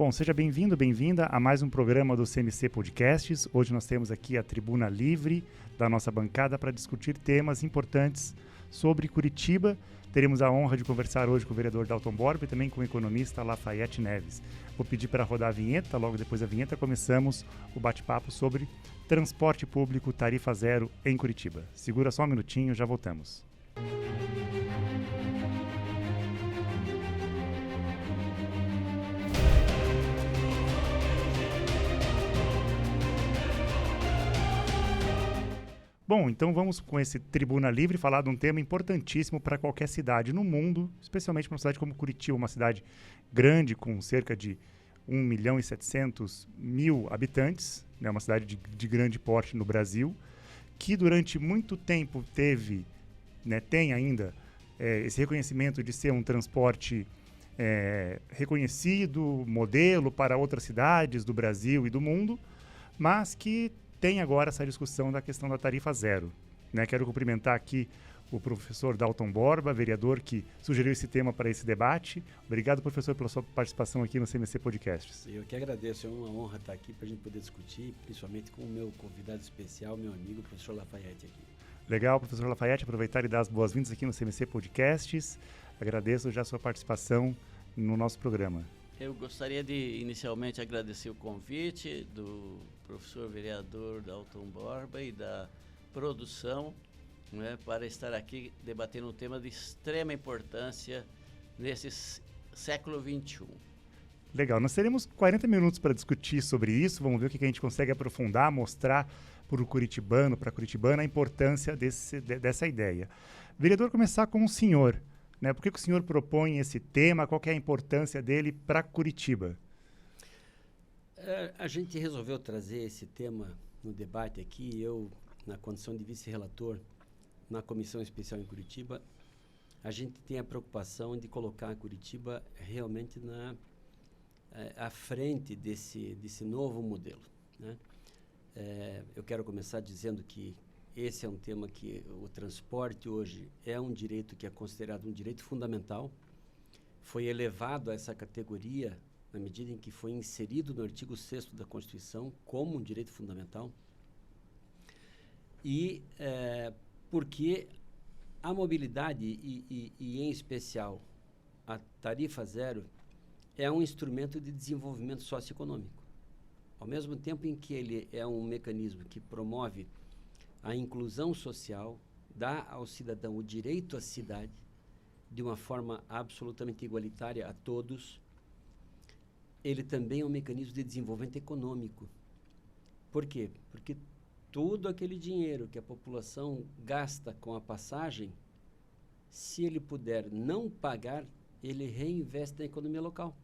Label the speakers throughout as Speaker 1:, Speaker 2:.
Speaker 1: Bom, seja bem-vindo, bem-vinda a mais um programa do CMC Podcasts. Hoje nós temos aqui a tribuna livre da nossa bancada para discutir temas importantes sobre Curitiba. Teremos a honra de conversar hoje com o vereador Dalton Borba e também com o economista Lafayette Neves. Vou pedir para rodar a vinheta, logo depois da vinheta começamos o bate-papo sobre transporte público tarifa zero em Curitiba. Segura só um minutinho, já voltamos. Bom, então vamos com esse Tribuna Livre falar de um tema importantíssimo para qualquer cidade no mundo, especialmente para uma cidade como Curitiba, uma cidade grande com cerca de 1.700.000 habitantes, né, uma cidade de grande porte no Brasil, que durante muito tempo teve, né, tem ainda esse reconhecimento de ser um transporte reconhecido, modelo para outras cidades do Brasil e do mundo, mas que tem agora essa discussão da questão da tarifa zero. Né? Quero cumprimentar aqui o professor Dalton Borba, vereador que sugeriu esse tema para esse debate. Obrigado, professor, pela sua participação aqui no CMC Podcasts.
Speaker 2: Eu que agradeço, é uma honra estar aqui para a gente poder discutir, principalmente com o meu convidado especial, meu amigo, o professor Lafayette aqui.
Speaker 1: Legal, professor Lafayette, aproveitar e dar as boas-vindas aqui no CMC Podcasts. Agradeço já a sua participação no nosso programa.
Speaker 3: Eu gostaria de, inicialmente, agradecer o convite do professor vereador Dalton Borba e da produção, né, para estar aqui debatendo um tema de extrema importância nesse século XXI.
Speaker 1: Legal, nós teremos 40 minutos para discutir sobre isso, vamos ver o que a gente consegue aprofundar, mostrar para o curitibano, para a curitibana, a importância dessa ideia. Vereador, começar com o senhor. Né? Por que o senhor propõe esse tema? Qual que é a importância dele para Curitiba?
Speaker 2: A gente resolveu trazer esse tema no debate aqui. Eu, na condição de vice-relator na Comissão Especial em Curitiba, a gente tem a preocupação de colocar a Curitiba realmente à frente desse novo modelo. Né? Eu quero começar dizendo que esse é um tema que o transporte hoje é um direito que é considerado um direito fundamental. Foi elevado a essa categoria na medida em que foi inserido no artigo 6º da Constituição como um direito fundamental. E porque a mobilidade e em especial a tarifa zero é um instrumento de desenvolvimento socioeconômico. Ao mesmo tempo em que ele é um mecanismo que promove a inclusão social, dá ao cidadão o direito à cidade de uma forma absolutamente igualitária a todos. Ele também é um mecanismo de desenvolvimento econômico. Por quê? Porque todo aquele dinheiro que a população gasta com a passagem, se ele puder não pagar, ele reinveste na economia local.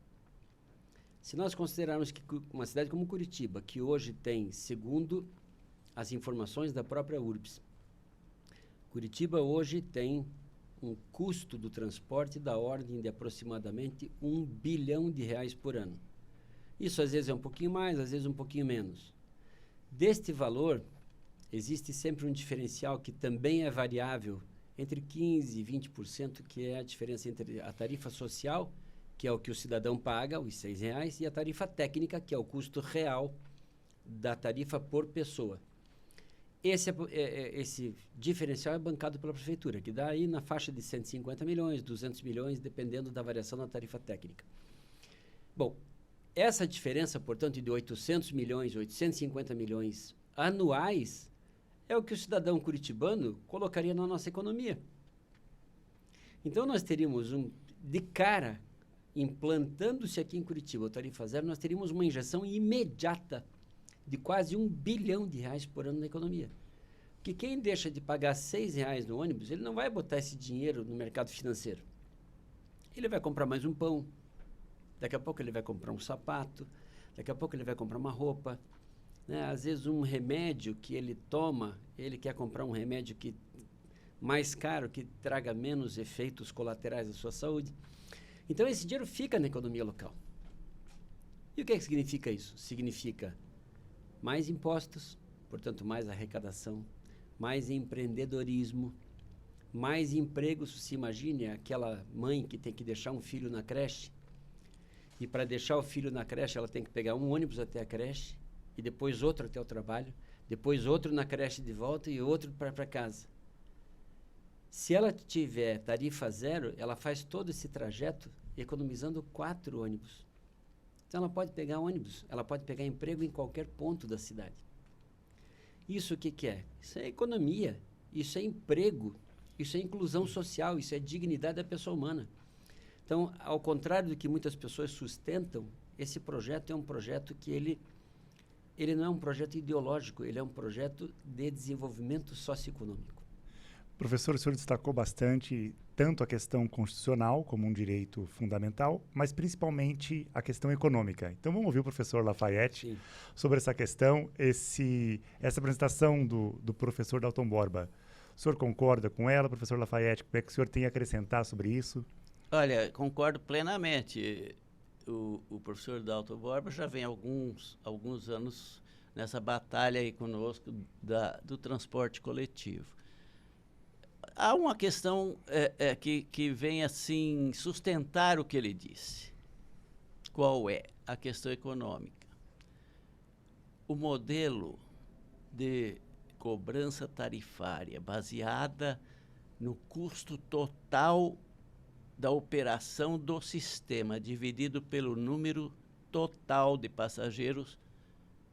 Speaker 2: Se nós considerarmos que uma cidade como Curitiba, que hoje tem, segundo as informações da própria URBS, Curitiba hoje tem um custo do transporte da ordem de aproximadamente R$1 bilhão por ano. Isso às vezes é um pouquinho mais, às vezes um pouquinho menos. Deste valor, existe sempre um diferencial que também é variável entre 15% e 20%, que é a diferença entre a tarifa social, que é o que o cidadão paga, os R$6, e a tarifa técnica, que é o custo real da tarifa por pessoa. Esse diferencial é bancado pela prefeitura, que dá aí na faixa de 150 milhões, 200 milhões, dependendo da variação da tarifa técnica. Bom, essa diferença, portanto, de 800 milhões, 850 milhões anuais, é o que o cidadão curitibano colocaria na nossa economia. Então, nós teríamos, de cara, implantando-se aqui em Curitiba a tarifa zero, nós teríamos uma injeção imediata de quase R$1 bilhão por ano na economia. Porque quem deixa de pagar R$6 no ônibus, ele não vai botar esse dinheiro no mercado financeiro. Ele vai comprar mais um pão, daqui a pouco ele vai comprar um sapato, daqui a pouco ele vai comprar uma roupa. Né? Às vezes um remédio que ele toma, ele quer comprar um remédio mais caro, que traga menos efeitos colaterais à sua saúde. Então esse dinheiro fica na economia local. E o que significa isso? Significa mais impostos, portanto, mais arrecadação, mais empreendedorismo, mais empregos. Se imagine aquela mãe que tem que deixar um filho na creche E para deixar o filho na creche, ela tem que pegar um ônibus até a creche, e depois outro até o trabalho, depois outro na creche de volta e outro para casa. Se ela tiver tarifa zero, ela faz todo esse trajeto economizando 4 ônibus. Então, ela pode pegar ônibus, ela pode pegar emprego em qualquer ponto da cidade. Isso o que é? Isso é economia, isso é emprego, isso é inclusão social, isso é dignidade da pessoa humana. Então, ao contrário do que muitas pessoas sustentam, esse projeto é um projeto que ele não é um projeto ideológico, ele é um projeto de desenvolvimento socioeconômico.
Speaker 1: Professor, o senhor destacou bastante tanto a questão constitucional como um direito fundamental, mas principalmente a questão econômica. Então vamos ouvir o professor Lafayette sobre essa questão, essa apresentação do professor Dalton Borba. O senhor concorda com ela, professor Lafayette? Como é que o senhor tem a acrescentar sobre isso?
Speaker 3: Olha, concordo plenamente. O professor Dalton Borba já vem alguns anos nessa batalha aí conosco do transporte coletivo. Há uma questão que vem assim sustentar o que ele disse. Qual é? A questão econômica. O modelo de cobrança tarifária baseada no custo total da operação do sistema, dividido pelo número total de passageiros,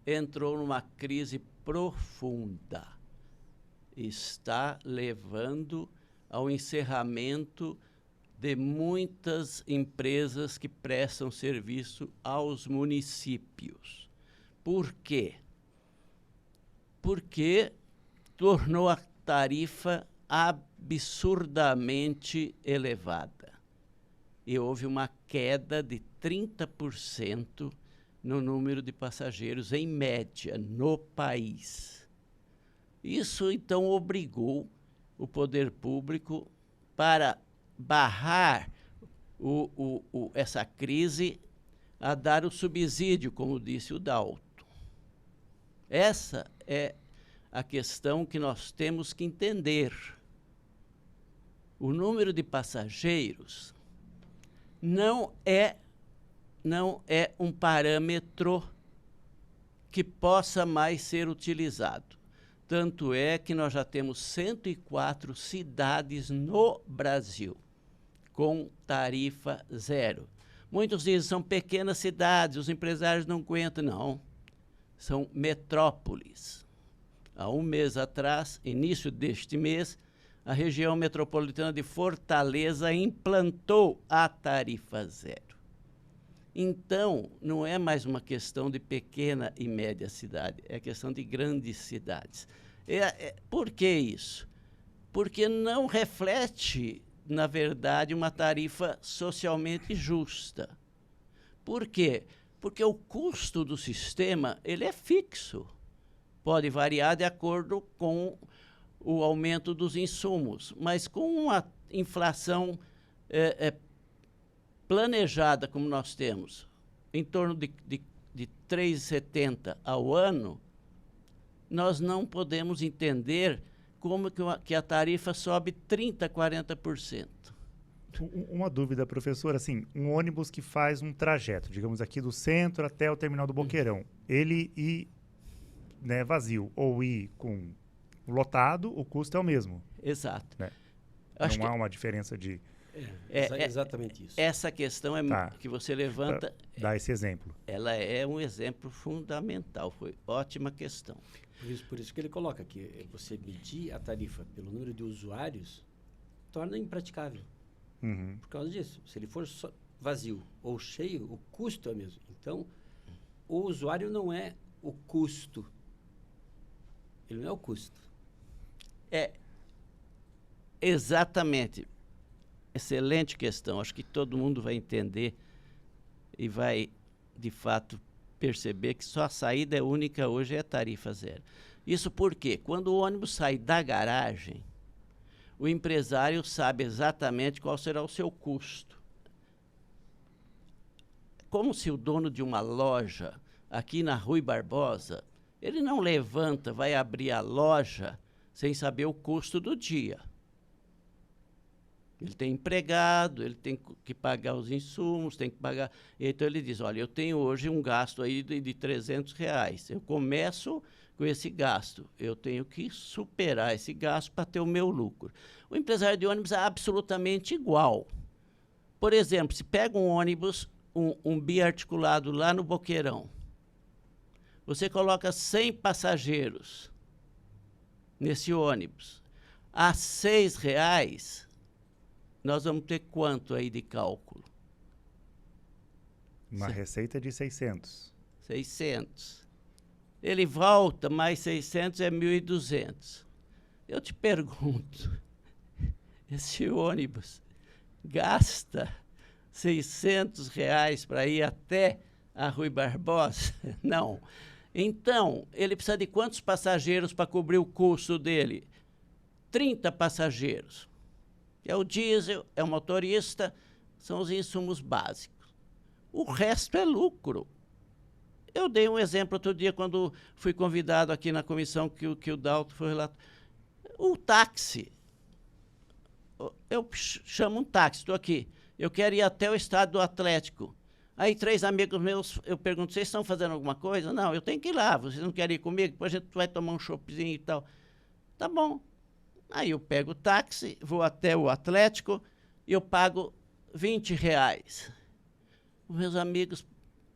Speaker 3: entrou numa crise profunda. Está levando ao encerramento de muitas empresas que prestam serviço aos municípios. Por quê? Porque tornou a tarifa absurdamente elevada. E houve uma queda de 30% no número de passageiros, em média, no país. Isso, então, obrigou o poder público para barrar essa crise a dar o subsídio, como disse o Dalton. Essa é a questão que nós temos que entender. O número de passageiros não é um parâmetro que possa mais ser utilizado. Tanto é que nós já temos 104 cidades no Brasil com tarifa zero. Muitos dizem que são pequenas cidades, os empresários não aguentam. Não, são metrópoles. Há um mês atrás, início deste mês, a região metropolitana de Fortaleza implantou a tarifa zero. Então, não é mais uma questão de pequena e média cidade, é questão de grandes cidades. Por que isso? Porque não reflete, na verdade, uma tarifa socialmente justa. Por quê? Porque o custo do sistema ele é fixo. Pode variar de acordo com o aumento dos insumos, mas com uma inflação planejada, como nós temos, em torno de 3,70 ao ano, nós não podemos entender como que a tarifa sobe 30%, 40%.
Speaker 1: Uma dúvida, professor, assim, um ônibus que faz um trajeto, digamos aqui do centro até o terminal do Boqueirão, ele ir vazio ou ir com lotado, o custo é o mesmo.
Speaker 3: Exato.
Speaker 1: Né? Não há uma diferença de...
Speaker 2: exatamente isso.
Speaker 3: Essa questão que você levanta...
Speaker 1: Dá esse exemplo.
Speaker 3: Ela é um exemplo fundamental. Foi ótima questão.
Speaker 2: Por isso que ele coloca que você medir a tarifa pelo número de usuários torna impraticável.
Speaker 1: Uhum.
Speaker 2: Por causa disso. Se ele for só vazio ou cheio, o custo é o mesmo. Então, o usuário não é o custo. Ele não é o custo.
Speaker 3: Exatamente. Excelente questão. Acho que todo mundo vai entender e vai, de fato, perceber que só a saída única hoje é a tarifa zero. Isso porque, quando o ônibus sai da garagem, o empresário sabe exatamente qual será o seu custo. Como se o dono de uma loja aqui na Rui Barbosa, ele não levanta, vai abrir a loja sem saber o custo do dia. Ele tem empregado, ele tem que pagar os insumos, tem que pagar... Então, ele diz, olha, eu tenho hoje um gasto aí de R$300. Eu começo com esse gasto. Eu tenho que superar esse gasto para ter o meu lucro. O empresário de ônibus é absolutamente igual. Por exemplo, se pega um ônibus, um biarticulado lá no Boqueirão, você coloca 100 passageiros nesse ônibus. A R$6... nós vamos ter quanto aí de cálculo?
Speaker 1: Uma receita de 600.
Speaker 3: 600. Ele volta, mais 600 é 1.200. Eu te pergunto, esse ônibus gasta R$600 para ir até a Rui Barbosa? Não. Então, ele precisa de quantos passageiros para cobrir o custo dele? 30 passageiros. É o diesel, é o motorista, são os insumos básicos. O resto é lucro. Eu dei um exemplo outro dia, quando fui convidado aqui na comissão que o Dalton foi relatar. O táxi. Eu chamo um táxi, estou aqui. Eu quero ir até o estádio do Atlético. Aí 3 amigos meus, eu pergunto, vocês estão fazendo alguma coisa? Não, eu tenho que ir lá, vocês não querem ir comigo? Depois a gente vai tomar um choppzinho e tal. Tá bom. Aí eu pego o táxi, vou até o Atlético e eu pago R$20. Os meus amigos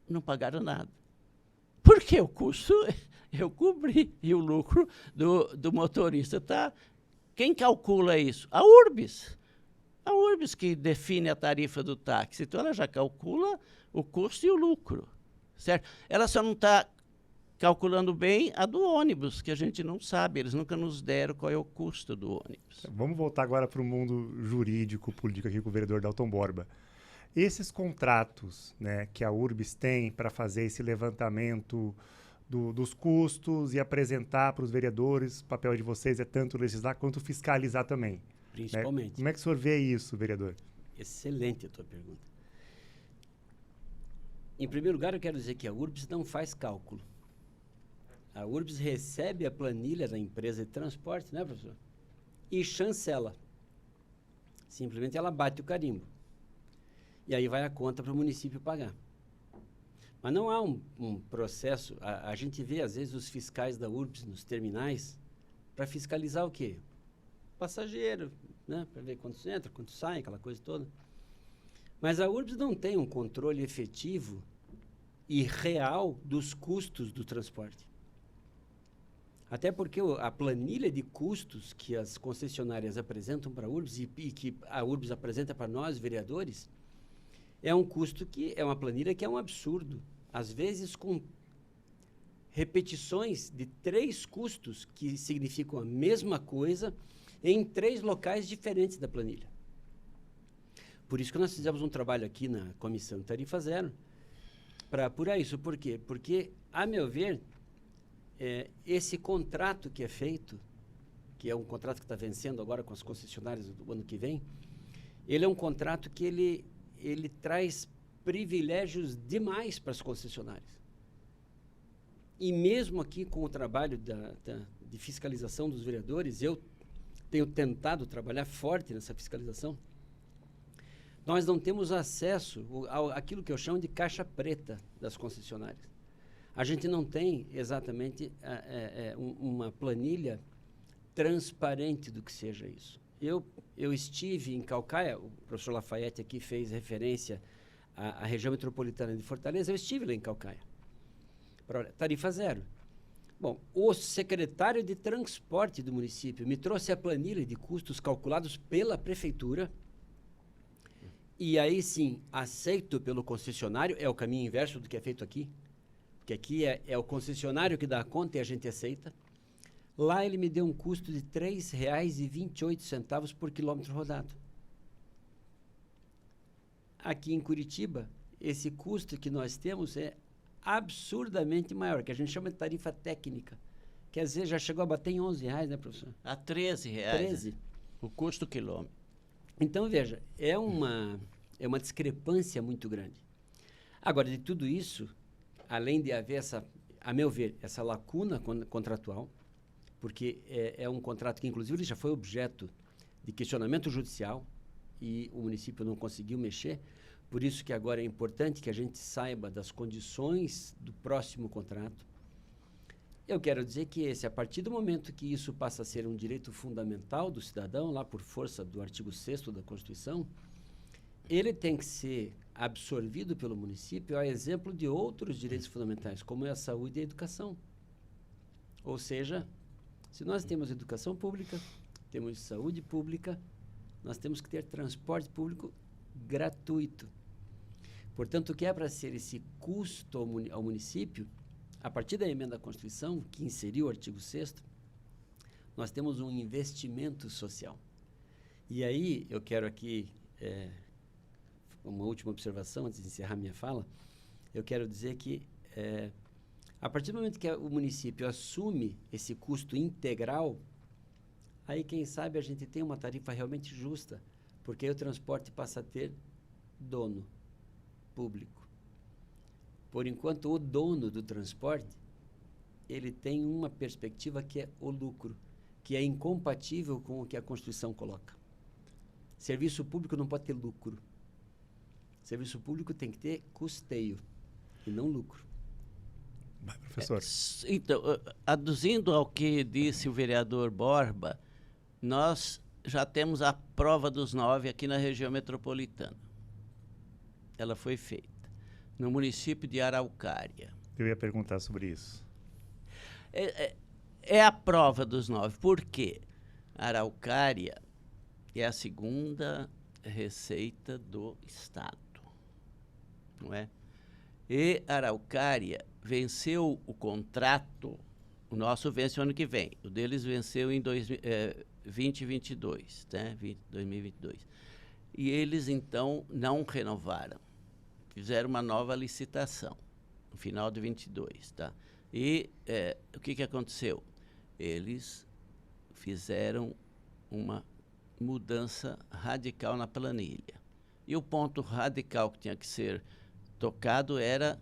Speaker 3: não pagaram nada. Porque o custo eu cobri e o lucro do motorista está... Quem calcula isso? A Urbis. A Urbis que define a tarifa do táxi. Então, ela já calcula o custo e o lucro, certo? Ela só não está calculando bem a do ônibus, que a gente não sabe. Eles nunca nos deram qual é o custo do ônibus.
Speaker 1: Vamos voltar agora para o mundo jurídico, político aqui com o vereador Dalton Borba. Esses contratos, né, que a Urbis tem para fazer esse levantamento dos custos e apresentar para os vereadores, o papel de vocês é tanto legislar quanto fiscalizar também.
Speaker 2: Principalmente.
Speaker 1: Né? Como é que o senhor vê isso, vereador?
Speaker 2: Excelente a tua pergunta. Em primeiro lugar, eu quero dizer que a Urbis não faz cálculo. A Urbis recebe a planilha da empresa de transporte, né, professor? E chancela. Simplesmente ela bate o carimbo. E aí vai a conta para o município pagar. Mas não há um processo... A gente vê, às vezes, os fiscais da Urbis nos terminais para fiscalizar o quê? Passageiro, né? Para ver quantos entra, quantos sai, aquela coisa toda. Mas a Urbis não tem um controle efetivo e real dos custos do transporte. Até porque a planilha de custos que as concessionárias apresentam para a Urbis e que a Urbis apresenta para nós, vereadores, é um custo que é uma planilha que é um absurdo. Às vezes com repetições de 3 custos que significam a mesma coisa em 3 locais diferentes da planilha. Por isso que nós fizemos um trabalho aqui na Comissão Tarifa Zero para apurar isso. Por quê? Porque, a meu ver, esse contrato que é feito, que é um contrato que está vencendo agora com as concessionárias do ano que vem, ele é um contrato que ele traz privilégios demais para as concessionárias. E mesmo aqui com o trabalho de fiscalização dos vereadores, eu tenho tentado trabalhar forte nessa fiscalização, nós não temos acesso àquilo que eu chamo de caixa preta das concessionárias. A gente não tem exatamente uma planilha transparente do que seja isso. Eu estive em Caucaia, o professor Lafayette aqui fez referência à região metropolitana de Fortaleza, eu estive lá em Caucaia. Tarifa zero. Bom, o secretário de transporte do município me trouxe a planilha de custos calculados pela prefeitura e aí sim, aceito pelo concessionário, é o caminho inverso do que é feito aqui, porque aqui é o concessionário que dá a conta e a gente aceita. Lá ele me deu um custo de R$ 3,28 por quilômetro rodado. Aqui em Curitiba, esse custo que nós temos é absurdamente maior, que a gente chama de tarifa técnica, que às vezes já chegou a bater em R$11, né, professor?
Speaker 3: A R$13.
Speaker 2: 13.
Speaker 3: O custo quilômetro.
Speaker 2: Então, veja, é uma discrepância muito grande. Agora, de tudo isso, além de haver a meu ver, essa lacuna contratual, porque é um contrato que, inclusive, ele já foi objeto de questionamento judicial e o município não conseguiu mexer. Por isso que agora é importante que a gente saiba das condições do próximo contrato. Eu quero dizer que a partir do momento que isso passa a ser um direito fundamental do cidadão, lá por força do artigo 6º da Constituição, ele tem que ser absorvido pelo município a exemplo de outros direitos fundamentais, como é a saúde e a educação. Ou seja, se nós temos educação pública, temos saúde pública, nós temos que ter transporte público gratuito. Portanto, o que é para ser esse custo ao município, a partir da emenda à Constituição, que inseriu o artigo 6º, nós temos um investimento social. E aí, eu quero aqui, uma última observação, antes de encerrar minha fala, eu quero dizer que, a partir do momento que o município assume esse custo integral, aí, quem sabe, a gente tem uma tarifa realmente justa, porque aí o transporte passa a ter dono público. Por enquanto, o dono do transporte, ele tem uma perspectiva que é o lucro, que é incompatível com o que a Constituição coloca. Serviço público não pode ter lucro. Serviço público tem que ter custeio e não lucro.
Speaker 1: Vai, professor.
Speaker 3: Então, aduzindo ao que disse o vereador Borba, nós já temos a prova dos 9 aqui na região metropolitana. Ela foi feita no município de Araucária.
Speaker 1: Eu ia perguntar sobre isso.
Speaker 3: É a prova dos 9. Por quê? Araucária é a segunda receita do Estado, não é? E Araucária venceu o contrato, o nosso vence o ano que vem, o deles venceu em 2022, né? 2022. E eles, então, não renovaram. Fizeram uma nova licitação, no final de 22, tá? E o que aconteceu? Eles fizeram uma mudança radical na planilha. E o ponto radical que tinha que ser tocado era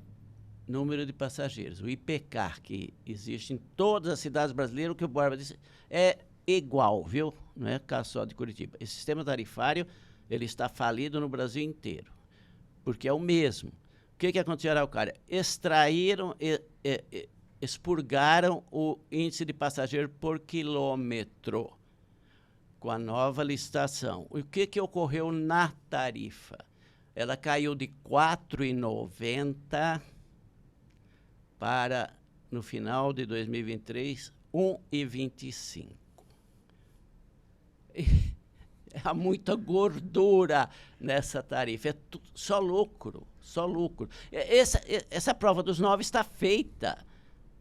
Speaker 3: número de passageiros. O IPCAR, que existe em todas as cidades brasileiras, o que o Borba disse, é igual, viu? Não é caso só de Curitiba. Esse sistema tarifário, ele está falido no Brasil inteiro, porque é o mesmo. O que aconteceu em Araucária? Extraíram, expurgaram o índice de passageiro por quilômetro com a nova licitação. O que ocorreu na tarifa? Ela caiu de R$ 4,90 para, no final de 2023, R$ 1,25. Há muita gordura nessa tarifa. Só lucro, só lucro. Essa prova dos 9 está feita,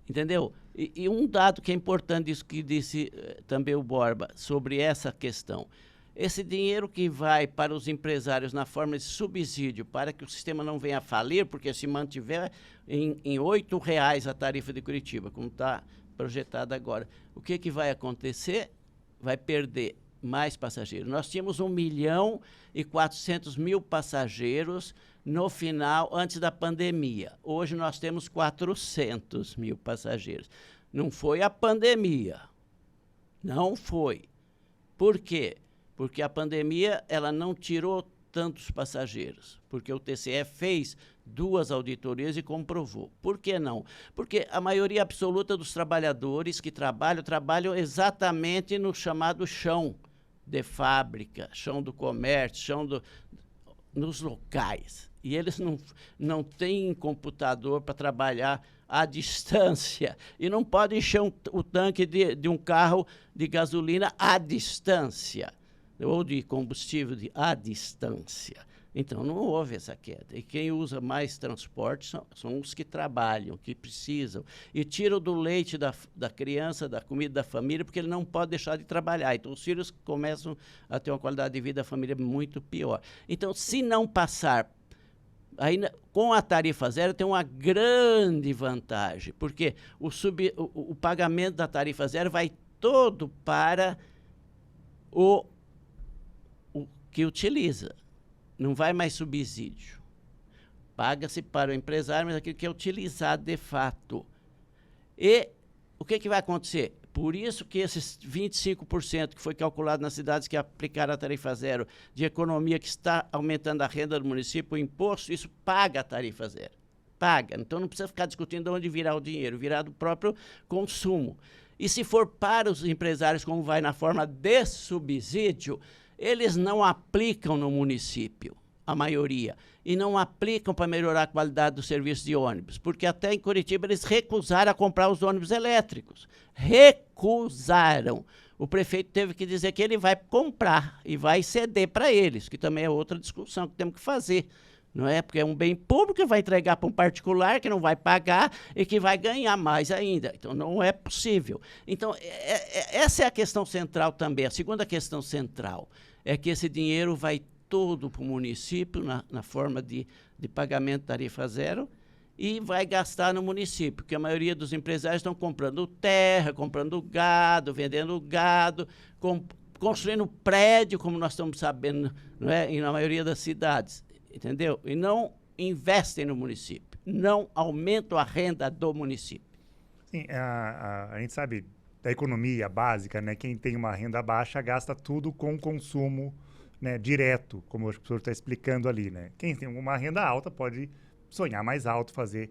Speaker 3: entendeu? E um dado que é importante, isso que disse também o Borba, sobre essa questão. Esse dinheiro que vai para os empresários na forma de subsídio, para que o sistema não venha a falir, porque se mantiver em R$ 8,00 a tarifa de Curitiba, como está projetada agora, o que vai acontecer? Vai perder mais passageiros. Nós tínhamos 1.400.000 passageiros no final, antes da pandemia. Hoje nós temos 400.000 passageiros. Não foi a pandemia. Não foi. Por quê? Porque a pandemia, ela não tirou tantos passageiros, porque o TCE fez 2 auditorias e comprovou. Por que não? Porque a maioria absoluta dos trabalhadores que trabalham exatamente no chamado chão de fábrica, chão do comércio, nos locais. E eles não têm computador para trabalhar à distância. E não podem encher o tanque de um carro de gasolina à distância, ou de combustível à distância. Então, não houve essa queda. E quem usa mais transporte são os que trabalham, que precisam. E tiram do leite da criança, da comida da família, porque ele não pode deixar de trabalhar. Então, os filhos começam a ter uma qualidade de vida da família muito pior. Então, se não passar, aí, com a tarifa zero, tem uma grande vantagem, porque o pagamento da tarifa zero vai todo para o que utiliza. Não vai mais subsídio. Paga-se para o empresário, mas aquilo que é utilizado de fato. E o que vai acontecer? Por isso que esses 25% que foi calculado nas cidades que aplicaram a tarifa zero de economia que está aumentando a renda do município, o imposto, isso paga a tarifa zero. Paga. Então não precisa ficar discutindo de onde virar o dinheiro, virar do próprio consumo. E se for para os empresários, como vai na forma de subsídio, eles não aplicam no município, a maioria, e não aplicam para melhorar a qualidade do serviço de ônibus, porque até em Curitiba eles recusaram a comprar os ônibus elétricos. Recusaram. O prefeito teve que dizer que ele vai comprar e vai ceder para eles, que também é outra discussão que temos que fazer. Não é? Porque é um bem público que vai entregar para um particular que não vai pagar e que vai ganhar mais ainda. Então, não é possível. Então, essa é a questão central também. A segunda questão central é que esse dinheiro vai todo para o município, na forma de pagamento de tarifa zero, e vai gastar no município, porque a maioria dos empresários estão comprando terra, comprando gado, vendendo gado, construindo prédio, como nós estamos sabendo, não é? E na maioria das cidades. Entendeu? E não investem no município, não aumentam a renda do município.
Speaker 1: Sim, a gente sabe da economia básica, né? Quem tem uma renda baixa gasta tudo com consumo, né, direto, como o professor está explicando ali, né? Quem tem uma renda alta pode sonhar mais alto, fazer,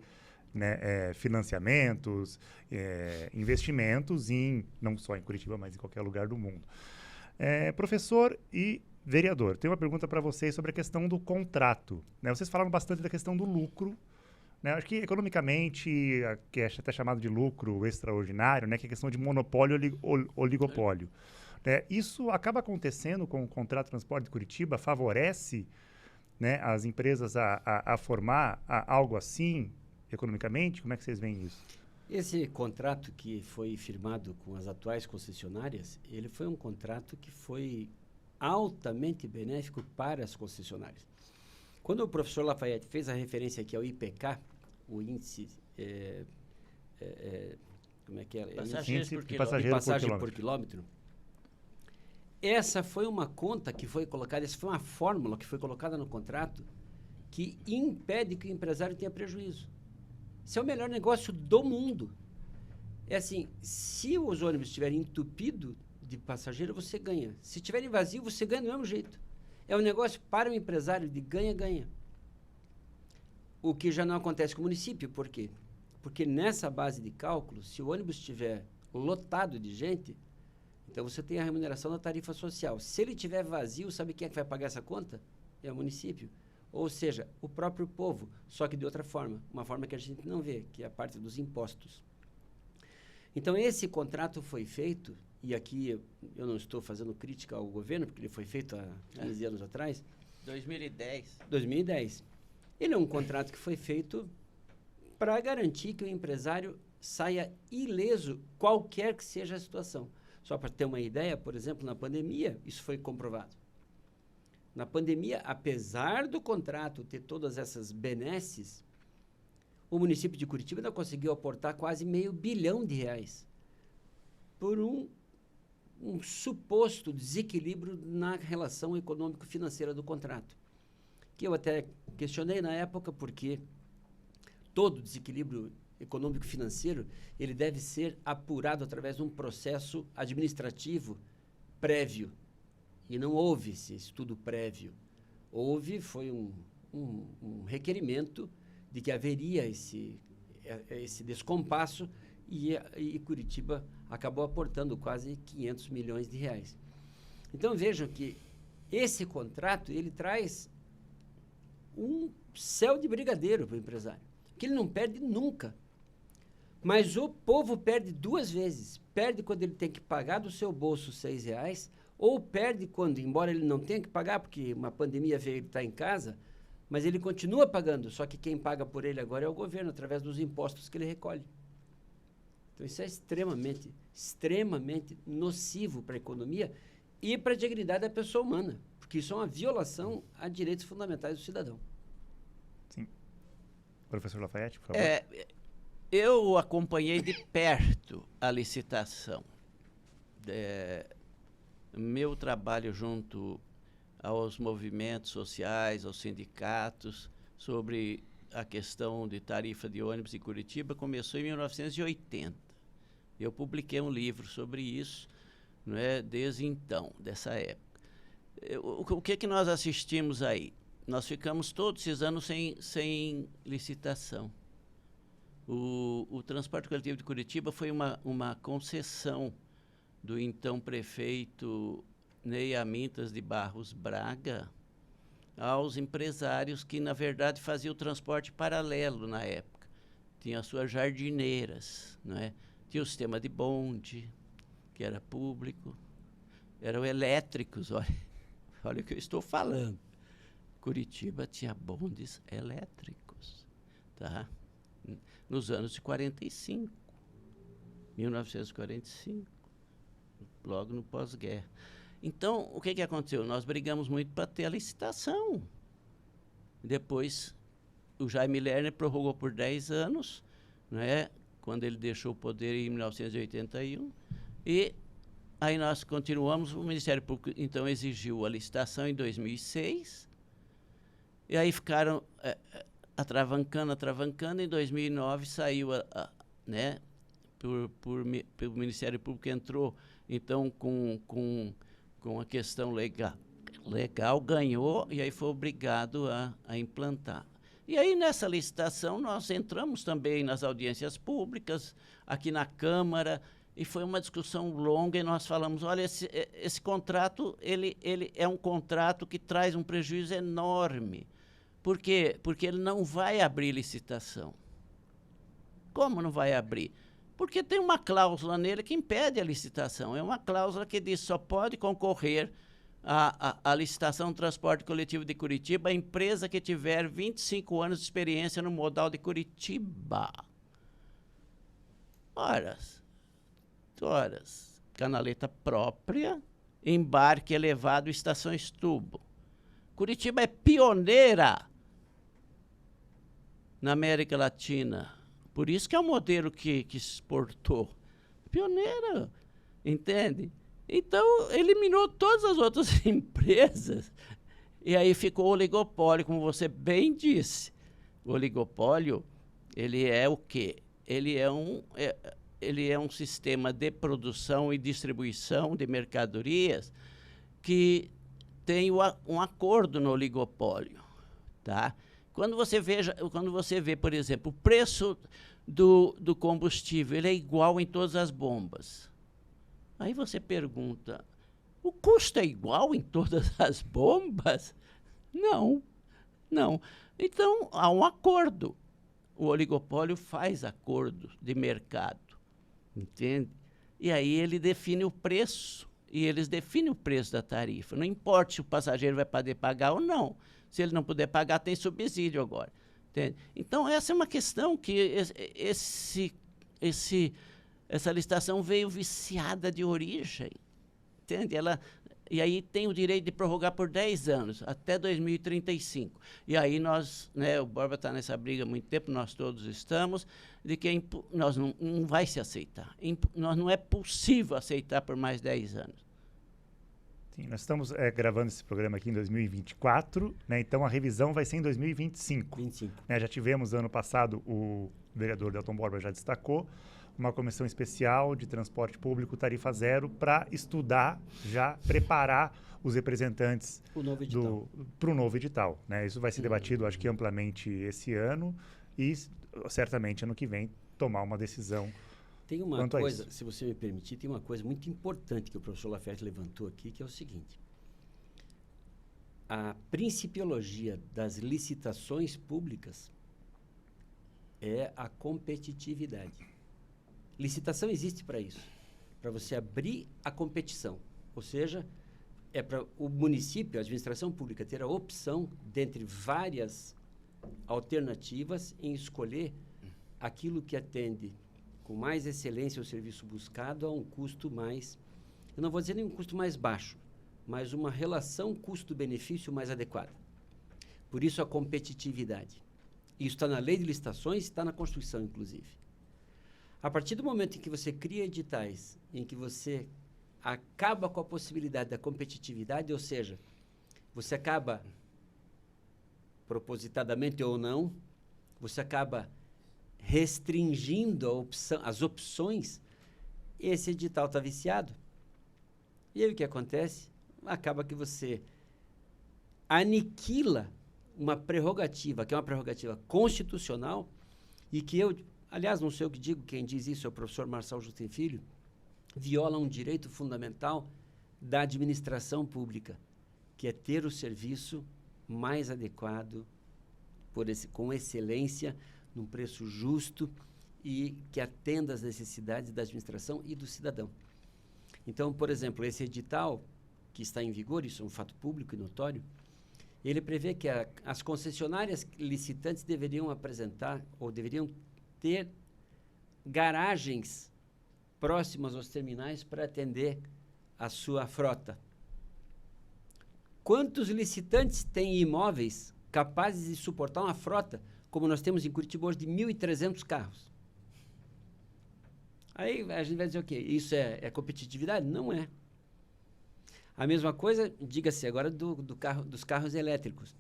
Speaker 1: né, financiamentos, investimentos, não só em Curitiba, mas em qualquer lugar do mundo. Professor e vereador, tenho uma pergunta para vocês sobre a questão do contrato. Né? Vocês falaram bastante da questão do lucro. Né? Acho que, economicamente, que é até chamado de lucro extraordinário, né? Que é a questão de monopólio ou oligopólio. Isso acaba acontecendo com o contrato de transporte de Curitiba? Favorece, né, as empresas a formar algo assim, economicamente? Como é que vocês veem isso?
Speaker 2: Esse contrato que foi firmado com as atuais concessionárias, ele foi um contrato que foi altamente benéfico para as concessionárias. Quando o professor Lafayette fez a referência aqui ao IPK, o índice, como é que é?
Speaker 1: Passagem
Speaker 2: por quilômetro. Essa foi uma conta que foi colocada, essa foi uma fórmula que foi colocada no contrato que impede que o empresário tenha prejuízo. Esse é o melhor negócio do mundo. É assim, se os ônibus estiverem entupidos de passageiro, você ganha. Se estiverem vazio, você ganha do mesmo jeito. É um negócio para o empresário de ganha-ganha. O que já não acontece com o município. Por quê? Porque nessa base de cálculo, se o ônibus estiver lotado de gente, então você tem a remuneração da tarifa social. Se ele estiver vazio, sabe quem é que vai pagar essa conta? É o município. Ou seja, o próprio povo, só que de outra forma. Uma forma que a gente não vê, que é a parte dos impostos. Então, esse contrato foi feito, e aqui eu não estou fazendo crítica ao governo, porque ele foi feito há 15 anos atrás. 2010. Ele é um contrato que foi feito para garantir que o empresário saia ileso, qualquer que seja a situação. Só para ter uma ideia, por exemplo, na pandemia, isso foi comprovado. Na pandemia, apesar do contrato ter todas essas benesses, o município de Curitiba ainda conseguiu aportar quase R$500 bilhão por um suposto desequilíbrio na relação econômico-financeira do contrato. Que eu até questionei na época, porque todo desequilíbrio econômico-financeiro ele deve ser apurado através de um processo administrativo prévio. E não houve esse estudo prévio. Foi um requerimento de que haveria esse descompasso e Curitiba acabou aportando quase R$500 milhões. Então vejam que esse contrato ele traz um céu de brigadeiro para o empresário, que ele não perde nunca. Mas o povo perde duas vezes. Perde quando ele tem que pagar do seu bolso R$6, ou perde quando, embora ele não tenha que pagar, porque uma pandemia veio, ele está em casa, mas ele continua pagando, só que quem paga por ele agora é o governo, através dos impostos que ele recolhe. Então isso é extremamente, extremamente nocivo para a economia e para a dignidade da pessoa humana, porque isso é uma violação a direitos fundamentais do cidadão.
Speaker 1: Sim. Professor Lafayette, por favor.
Speaker 3: Eu acompanhei de perto a licitação. Meu trabalho junto aos movimentos sociais, aos sindicatos, sobre a questão de tarifa de ônibus em Curitiba, começou em 1980. Eu publiquei um livro sobre isso, não é, desde então, dessa época. O que nós assistimos aí? Nós ficamos todos esses anos sem licitação. O transporte coletivo de Curitiba foi uma concessão do então prefeito Ney Amintas de Barros Braga aos empresários que, na verdade, faziam o transporte paralelo na época. Tinha as suas jardineiras, não é? Tinha o sistema de bonde, que era público. Eram elétricos, olha o que eu estou falando. Curitiba tinha bondes elétricos, tá? Nos anos de 45, 1945, logo no pós-guerra. Então, o que aconteceu? Nós brigamos muito para ter a licitação. Depois, o Jaime Lerner prorrogou por 10 anos, né, quando ele deixou o poder em 1981, e aí nós continuamos, o Ministério Público, então, exigiu a licitação em 2006, e aí ficaram atravancando, em 2009 saiu, né, pelo Ministério Público, entrou, então, com a questão legal, ganhou, e aí foi obrigado a implantar. E aí, nessa licitação, nós entramos também nas audiências públicas, aqui na Câmara, e foi uma discussão longa, e nós falamos, olha, esse contrato, ele é um contrato que traz um prejuízo enorme. Por quê? Porque ele não vai abrir licitação. Como não vai abrir? Porque tem uma cláusula nele que impede a licitação. É uma cláusula que diz que só pode concorrer à licitação do transporte coletivo de Curitiba a empresa que tiver 25 anos de experiência no modal de Curitiba. Horas. Canaleta própria, embarque elevado, estações tubo. Curitiba é pioneira na América Latina. Por isso que é um modelo que exportou. Pioneira, entende? Então, eliminou todas as outras empresas. E aí ficou o oligopólio, como você bem disse. O oligopólio, ele é o quê? Ele é um sistema de produção e distribuição de mercadorias que tem um acordo no oligopólio, tá? Quando você vê, por exemplo, o preço do combustível, ele é igual em todas as bombas. Aí você pergunta, o custo é igual em todas as bombas? Não. Então, há um acordo. O oligopólio faz acordo de mercado, entende? E aí ele define o preço, e eles definem o preço da tarifa. Não importa se o passageiro vai poder pagar ou não. Se ele não puder pagar, tem subsídio agora. Entende? Então, essa é uma questão que essa licitação veio viciada de origem. Entende? E aí tem o direito de prorrogar por 10 anos, até 2035. E aí nós, né, o Borba está nessa briga há muito tempo, nós todos estamos, de que nós não vai se aceitar. Nós não é possível aceitar por mais 10 anos.
Speaker 1: Sim, nós estamos gravando esse programa aqui em 2024, né, então a revisão vai ser em 2025. Né, já tivemos ano passado, o vereador Delton Borba já destacou, uma comissão especial de transporte público tarifa zero para estudar, já preparar os representantes para o novo edital. Né? Isso vai ser debatido, acho que amplamente esse ano e certamente ano que vem tomar uma decisão.
Speaker 2: Tem uma coisa, se você me permitir, tem uma coisa muito importante que o professor Laferte levantou aqui, que é o seguinte. A principiologia das licitações públicas é a competitividade. Licitação existe para isso, para você abrir a competição. Ou seja, é para o município, a administração pública, ter a opção, dentre várias alternativas, em escolher aquilo que atende com mais excelência o serviço buscado a um custo mais, eu não vou dizer nem um custo mais baixo, mas uma relação custo-benefício mais adequada. Por isso a competitividade. Isso está na lei de licitações, está na Constituição, inclusive. A partir do momento em que você cria editais, em que você acaba com a possibilidade da competitividade, ou seja, você acaba, propositadamente ou não, você acaba restringindo as opções, esse edital está viciado. E aí o que acontece? Acaba que você aniquila uma prerrogativa, que é uma prerrogativa constitucional, e que eu, aliás, não sei o que digo, quem diz isso é o professor Marçal Justin Filho, viola um direito fundamental da administração pública, que é ter o serviço mais adequado, com excelência, num preço justo e que atenda às necessidades da administração e do cidadão. Então, por exemplo, esse edital que está em vigor, isso é um fato público e notório, ele prevê que as concessionárias licitantes deveriam apresentar ou deveriam ter garagens próximas aos terminais para atender a sua frota. Quantos licitantes têm imóveis capazes de suportar uma frota, como nós temos em Curitiba hoje, de 1.300 carros? Aí a gente vai dizer o quê? Isso é competitividade? Não é. A mesma coisa, diga-se agora, dos carros elétricos.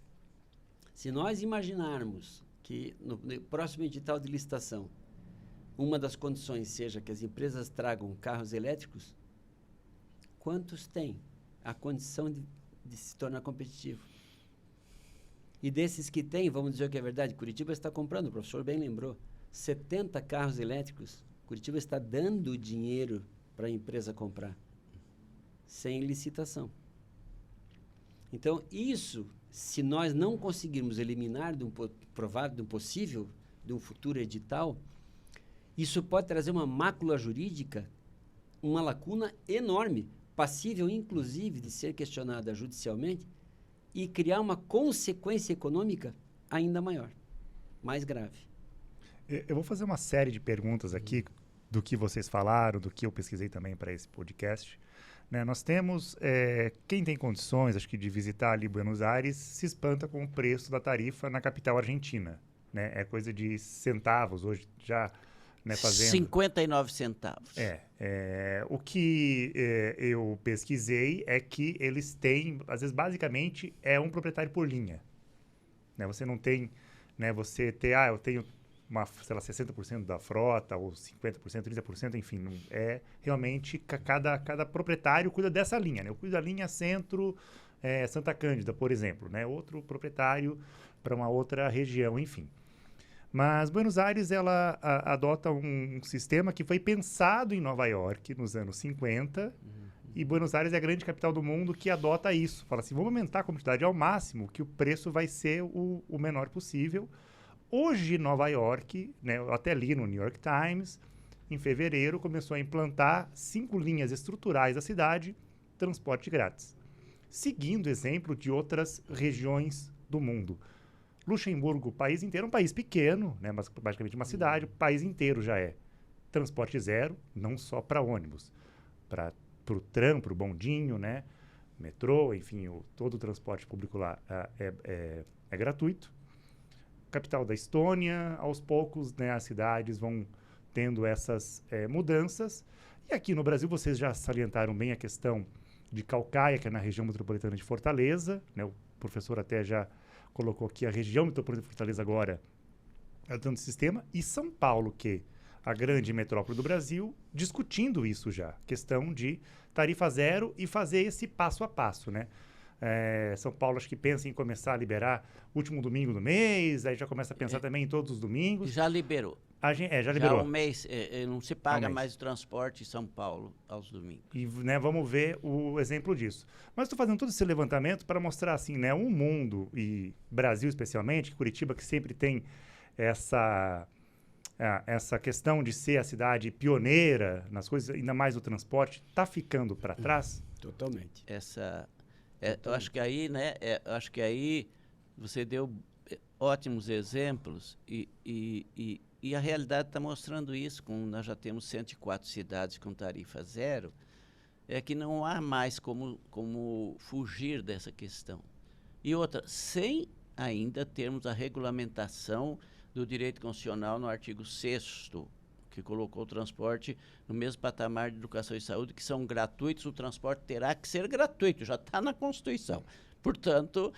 Speaker 2: Se nós imaginarmos que no próximo edital de licitação, uma das condições seja que as empresas tragam carros elétricos, quantos têm a condição de se tornar competitivo? E desses que têm, vamos dizer o que é verdade, Curitiba está comprando, o professor bem lembrou, 70 carros elétricos. Curitiba está dando dinheiro para a empresa comprar, sem licitação. Então, isso, se nós não conseguirmos eliminar de um possível, de um futuro edital, isso pode trazer uma mácula jurídica, uma lacuna enorme, passível, inclusive, de ser questionada judicialmente e criar uma consequência econômica ainda maior, mais grave.
Speaker 1: Eu vou fazer uma série de perguntas aqui do que vocês falaram, do que eu pesquisei também para esse podcast. Né, nós temos, quem tem condições, acho que de visitar ali Buenos Aires, se espanta com o preço da tarifa na capital argentina. Né? É coisa de centavos, hoje já, né, fazendo...
Speaker 3: 59 centavos.
Speaker 1: O que eu pesquisei é que eles têm, às vezes, basicamente, é um proprietário por linha. Né? Você não tem, né, você ter, eu tenho sei lá, 60% da frota, ou 50%, 30%, enfim, não, realmente cada proprietário cuida dessa linha, né? Eu cuido da linha Centro Santa Cândida, por exemplo, né? Outro proprietário para uma outra região, enfim. Mas Buenos Aires, ela adota um sistema que foi pensado em Nova York nos anos 50, e Buenos Aires é a grande capital do mundo que adota isso. Fala assim, vamos aumentar a competitividade ao máximo, que o preço vai ser o menor possível. Hoje, Nova York, né, eu até li no New York Times, em fevereiro, começou a implantar 5 linhas estruturais da cidade, transporte grátis, seguindo o exemplo de outras regiões do mundo. Luxemburgo, o país inteiro, é um país pequeno, né, mas basicamente uma cidade, o país inteiro já é transporte zero, não só para ônibus, para o tram, para o bondinho, né, metrô, enfim, todo o transporte público lá é gratuito. Capital da Estônia, aos poucos, né, as cidades vão tendo essas mudanças. E aqui no Brasil, vocês já salientaram bem a questão de Caucaia, que é na região metropolitana de Fortaleza, né, o professor até já colocou aqui a região metropolitana de Fortaleza agora adotando o sistema, e São Paulo, que a grande metrópole do Brasil, discutindo isso já, questão de tarifa zero e fazer esse passo a passo, né? São Paulo acho que pensa em começar a liberar último domingo do mês, aí já começa a pensar também em todos os domingos.
Speaker 3: Já liberou.
Speaker 1: Já liberou.
Speaker 3: Já um mês, não se paga mais o transporte em São Paulo aos domingos.
Speaker 1: E, né, vamos ver o exemplo disso. Mas estou fazendo todo esse levantamento para mostrar assim, né, um mundo, e Brasil especialmente, Curitiba que sempre tem essa questão de ser a cidade pioneira nas coisas, ainda mais no transporte, está ficando para trás?
Speaker 2: Totalmente.
Speaker 3: Eu acho que aí, né, acho que aí você deu ótimos exemplos e a realidade está mostrando isso. Nós já temos 104 cidades com tarifa zero, é que não há mais como fugir dessa questão. E outra, sem ainda termos a regulamentação do direito constitucional no artigo 6º, que colocou o transporte no mesmo patamar de educação e saúde, que são gratuitos, o transporte terá que ser gratuito, já está na Constituição. Portanto,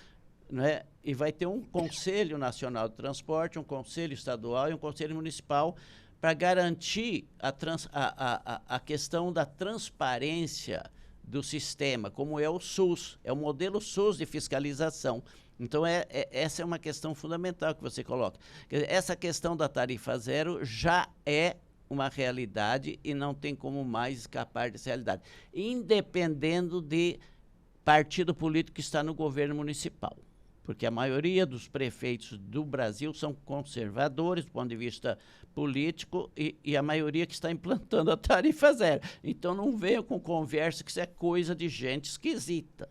Speaker 3: né, e vai ter um Conselho Nacional de Transporte, um Conselho Estadual e um Conselho Municipal para garantir a questão da transparência do sistema, como é o SUS, é o modelo SUS de fiscalização. Então, essa é uma questão fundamental que você coloca. Essa questão da tarifa zero já é uma realidade e não tem como mais escapar dessa realidade, independendo de partido político que está no governo municipal. Porque a maioria dos prefeitos do Brasil são conservadores do ponto de vista político e a maioria que está implantando a tarifa zero. Então, não venham com conversa que isso é coisa de gente esquisita,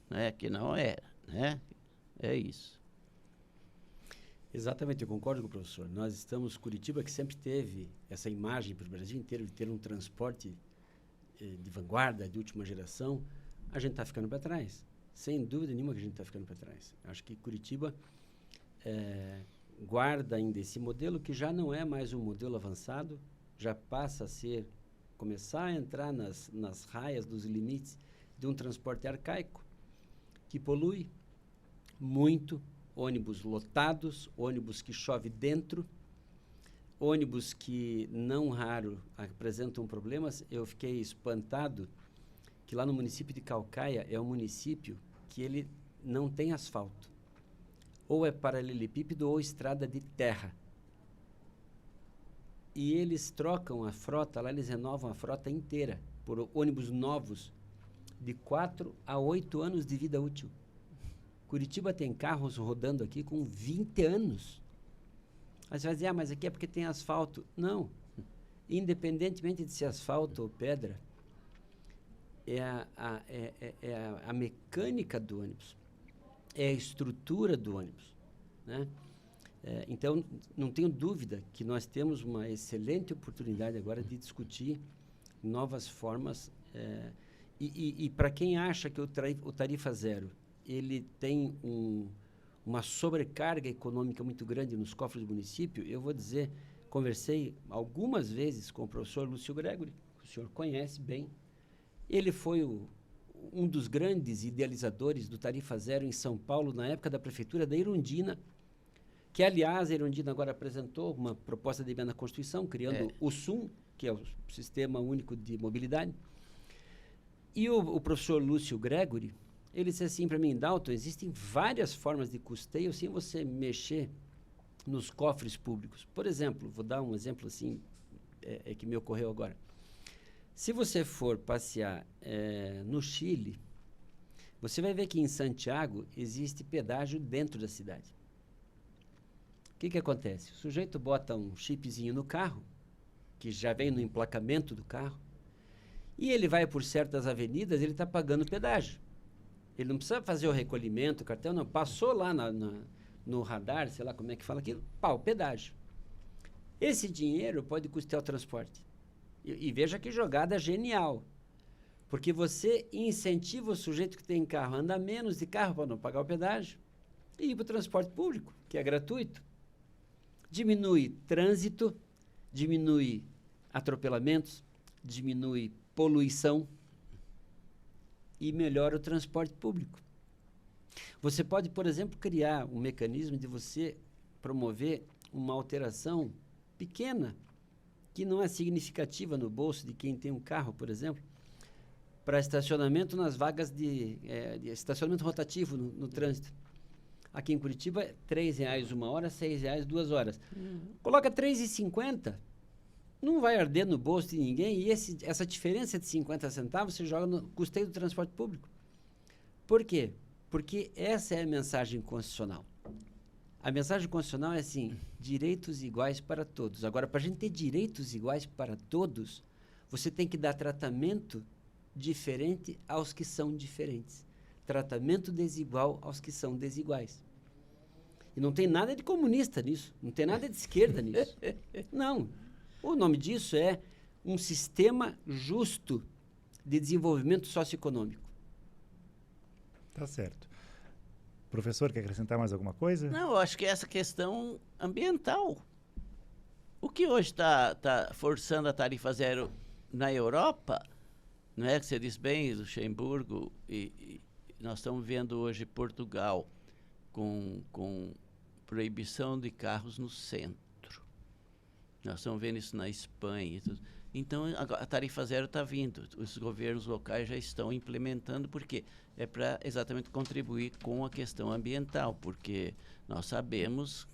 Speaker 3: né? Que não é, né? É isso.
Speaker 2: Exatamente, eu concordo com o professor. Nós estamos, Curitiba, que sempre teve essa imagem para o Brasil inteiro de ter um transporte de vanguarda, de última geração, a gente está ficando para trás. Sem dúvida nenhuma que a gente está ficando para trás. Acho que Curitiba guarda ainda esse modelo que já não é mais um modelo avançado, já passa a ser, começar a entrar nas raias dos limites de um transporte arcaico, que polui muito, ônibus lotados, ônibus que chove dentro, ônibus que não raro apresentam problemas. Eu fiquei espantado que lá no município de Caucaia é um município que ele não tem asfalto. Ou é paralelepípedo ou estrada de terra. E eles trocam a frota, lá eles renovam a frota inteira por ônibus novos de 4 a 8 anos de vida útil. Curitiba tem carros rodando aqui com 20 anos. Aí você vai dizer, mas aqui é porque tem asfalto. Não. Independentemente de ser asfalto ou pedra, é a mecânica do ônibus, é a estrutura do ônibus, né? Então, não tenho dúvida que nós temos uma excelente oportunidade agora de discutir novas formas. E para quem acha que o tarifa zero ele tem uma sobrecarga econômica muito grande nos cofres do município, eu vou dizer, conversei algumas vezes com o professor Lúcio Gregory, que o senhor conhece bem. Ele foi um dos grandes idealizadores do tarifa zero em São Paulo, na época da prefeitura da Erundina, que, aliás, a Erundina agora apresentou uma proposta de emenda à Constituição, criando o SUM, que é o Sistema Único de Mobilidade. E o professor Lúcio Gregory, ele disse assim para mim, Dalton, existem várias formas de custeio sem você mexer nos cofres públicos. Por exemplo, vou dar um exemplo assim, que me ocorreu agora. Se você for passear no Chile, você vai ver que em Santiago existe pedágio dentro da cidade. O que acontece? O sujeito bota um chipzinho no carro, que já vem no emplacamento do carro, e ele vai por certas avenidas, ele está pagando pedágio. Ele não precisa fazer o recolhimento, o cartão, não. Passou lá no radar, sei lá como é que fala aquilo, pau, pedágio. Esse dinheiro pode custear o transporte. E veja que jogada genial. Porque você incentiva o sujeito que tem carro a andar menos de carro para não pagar o pedágio e ir para o transporte público, que é gratuito. Diminui trânsito, diminui atropelamentos, diminui poluição e melhora o transporte público. Você pode, por exemplo, criar um mecanismo de você promover uma alteração pequena, que não é significativa no bolso de quem tem um carro, por exemplo, para estacionamento nas vagas de estacionamento rotativo no trânsito. Aqui em Curitiba, R$ 3,00 uma hora, R$ 6,00 2 horas. Coloca R$ 3,50, não vai arder no bolso de ninguém, e essa diferença de 50 centavos você joga no custeio do transporte público. Por quê? Porque essa é a mensagem constitucional. A mensagem constitucional é assim, direitos iguais para todos. Agora, para a gente ter direitos iguais para todos, você tem que dar tratamento diferente aos que são diferentes. Tratamento desigual aos que são desiguais. E não tem nada de comunista nisso, não tem nada de esquerda nisso. Não. O nome disso é um sistema justo de desenvolvimento socioeconômico.
Speaker 1: Tá certo. Professor, quer acrescentar mais alguma coisa?
Speaker 3: Não, eu acho que essa questão ambiental. O que hoje está forçando a tarifa zero na Europa, não é que você diz bem, Luxemburgo, e nós estamos vendo hoje Portugal com proibição de carros no centro. Nós estamos vendo isso na Espanha e tudo. Então, a tarifa zero está vindo. Os governos locais já estão implementando, porque é para exatamente contribuir com a questão ambiental, porque nós sabemos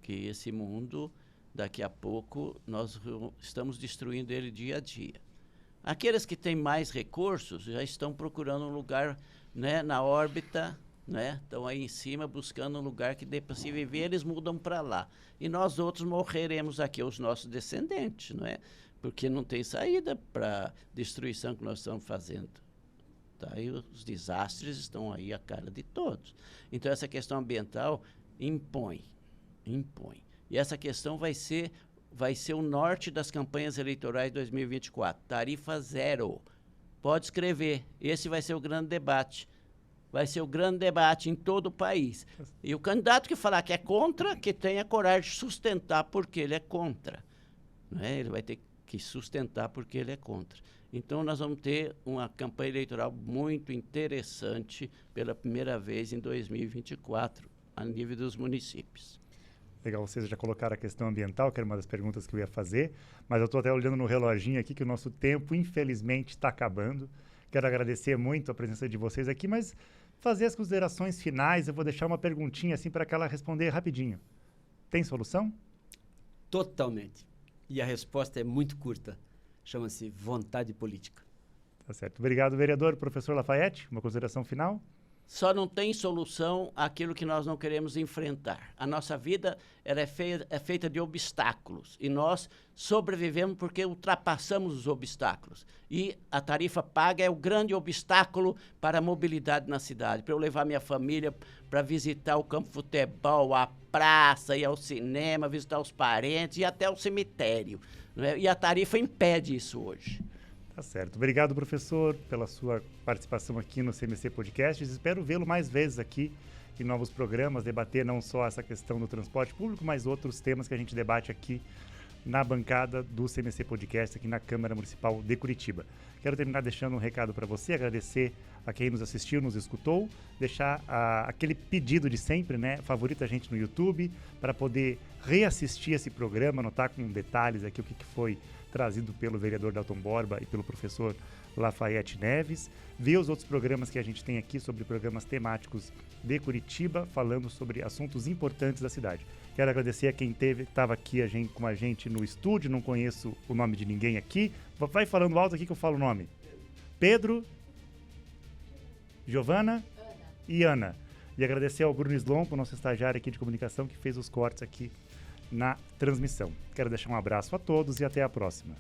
Speaker 3: que esse mundo, daqui a pouco, nós estamos destruindo ele dia a dia. Aqueles que têm mais recursos já estão procurando um lugar, né, na órbita, né? Estão aí em cima buscando um lugar que dê para se viver, eles mudam para lá. E nós outros morreremos aqui, os nossos descendentes, não é? Porque não tem saída para a destruição que nós estamos fazendo. Tá? E os desastres estão aí à cara de todos. Então, essa questão ambiental impõe. E essa questão vai ser o norte das campanhas eleitorais de 2024. Tarifa zero. Pode escrever. Esse vai ser o grande debate. Vai ser o grande debate em todo o país. E o candidato que falar que é contra, que tenha coragem de sustentar porque ele é contra. Não é? Ele vai ter que sustentar porque ele é contra. Então, nós vamos ter uma campanha eleitoral muito interessante pela primeira vez em 2024, a nível dos municípios.
Speaker 1: Legal, vocês já colocaram a questão ambiental, que era uma das perguntas que eu ia fazer, mas eu estou até olhando no reloginho aqui que o nosso tempo, infelizmente, está acabando. Quero agradecer muito a presença de vocês aqui, mas fazer as considerações finais, eu vou deixar uma perguntinha assim para que ela responder rapidinho. Tem solução?
Speaker 2: Totalmente. E a resposta é muito curta. Chama-se vontade política.
Speaker 1: Tá certo. Obrigado, vereador. Professor Lafayette, uma consideração final?
Speaker 3: Só não tem solução aquilo que nós não queremos enfrentar. A nossa vida ela é feita de obstáculos e nós sobrevivemos porque ultrapassamos os obstáculos. E a tarifa paga é o grande obstáculo para a mobilidade na cidade. Para eu levar minha família para visitar o campo de futebol, a praça, ir ao cinema, visitar os parentes e até o cemitério. Né? E a tarifa impede isso hoje.
Speaker 1: Tá certo. Obrigado, professor, pela sua participação aqui no CMC Podcasts. Espero vê-lo mais vezes aqui em novos programas, debater não só essa questão do transporte público, mas outros temas que a gente debate aqui na bancada do CMC Podcast, aqui na Câmara Municipal de Curitiba. Quero terminar deixando um recado para você, agradecer a quem nos assistiu, nos escutou, deixar aquele pedido de sempre, né? Favorita a gente no YouTube, para poder reassistir esse programa, anotar com detalhes aqui o que foi trazido pelo vereador Dalton Borba e pelo professor Lafayette Neves, ver os outros programas que a gente tem aqui sobre programas temáticos de Curitiba, falando sobre assuntos importantes da cidade. Quero agradecer a quem estava aqui com a gente no estúdio, não conheço o nome de ninguém aqui. Vai falando alto aqui que eu falo o nome. Pedro, Giovana e Ana. E agradecer ao Bruno Slompo, nosso estagiário aqui de comunicação, que fez os cortes aqui na transmissão. Quero deixar um abraço a todos e até a próxima.